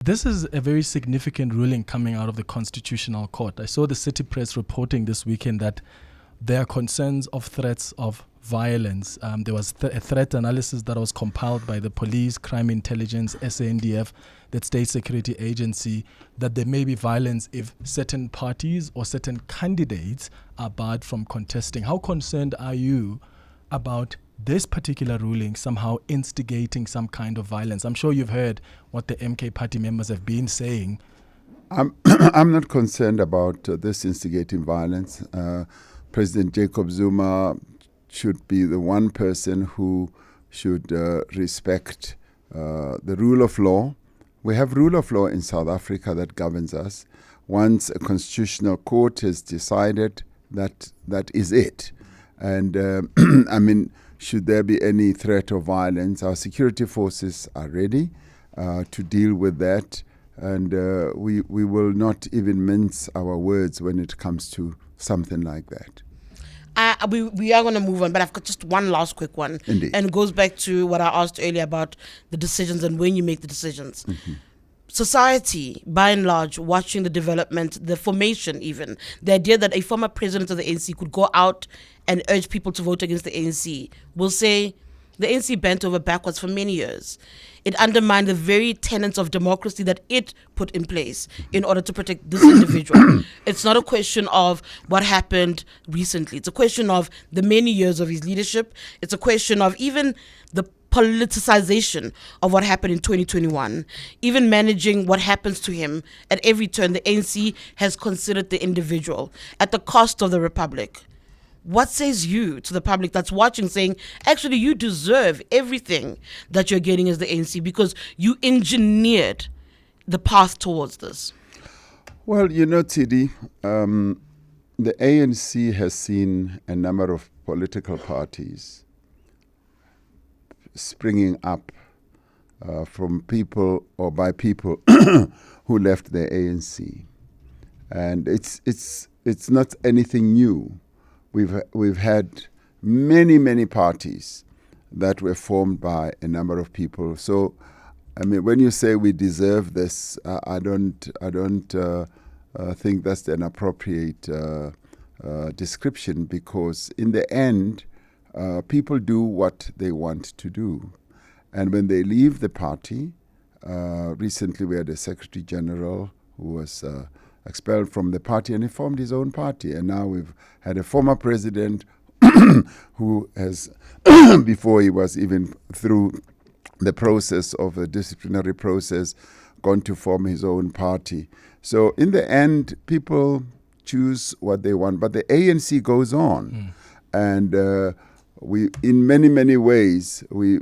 This is a very significant ruling coming out of the Constitutional Court. I saw the City Press reporting this weekend that there are concerns of threats of violence. There was a threat analysis that was compiled by the police, crime intelligence, SANDF, that state security agency, that there may be violence if certain parties or certain candidates are barred from contesting. How concerned are you about this particular ruling somehow instigating some kind of violence? I'm sure you've heard what the MK party members have been saying. I'm not concerned about this instigating violence. President Jacob Zuma should be the one person who should respect the rule of law. We have rule of law in South Africa that governs us. Once a constitutional court has decided, that is it. And I mean, should there be any threat of violence, our security forces are ready to deal with that. And we will not even mince our words when it comes to something like that. We are going to move on, but I've got just one last quick one. Indeed. And it goes back to what I asked earlier about the decisions and when you make the decisions. Mm-hmm. Society, by and large, watching the development, the formation even, the idea that a former president of the ANC could go out and urge people to vote against the ANC, will say the ANC bent over backwards for many years. It undermined the very tenets of democracy that it put in place in order to protect this individual. It's not a question of what happened recently. It's a question of the many years of his leadership. It's a question of even the politicization of what happened in 2021, even managing what happens to him at every turn. The ANC has considered the individual at the cost of the republic. What says you to the public that's watching saying, actually, you deserve everything that you're getting as the ANC because you engineered the path towards this? Well, you know, TD, the ANC has seen a number of political parties springing up from people or by people who left the ANC. And it's not anything new. We've had many parties that were formed by a number of people. So, I mean, when you say we deserve this, I don't think that's an appropriate description, because in the end, people do what they want to do, and when they leave the party, recently we had a Secretary General who was expelled from the party, and he formed his own party. And now we've had a former president who has, before he was even through the process of the disciplinary process, gone to form his own party. So in the end, people choose what they want, but the ANC goes on. And we, in many ways, we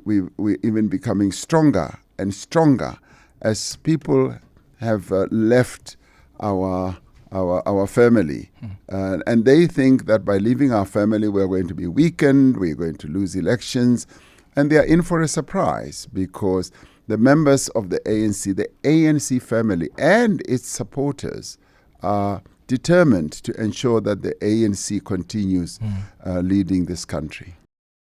even becoming stronger and stronger as people have left our family, and they think that by leaving our family we're going to be weakened, we're going to lose elections, and they are in for a surprise, because the members of the ANC family and its supporters are determined to ensure that the ANC continues leading this country.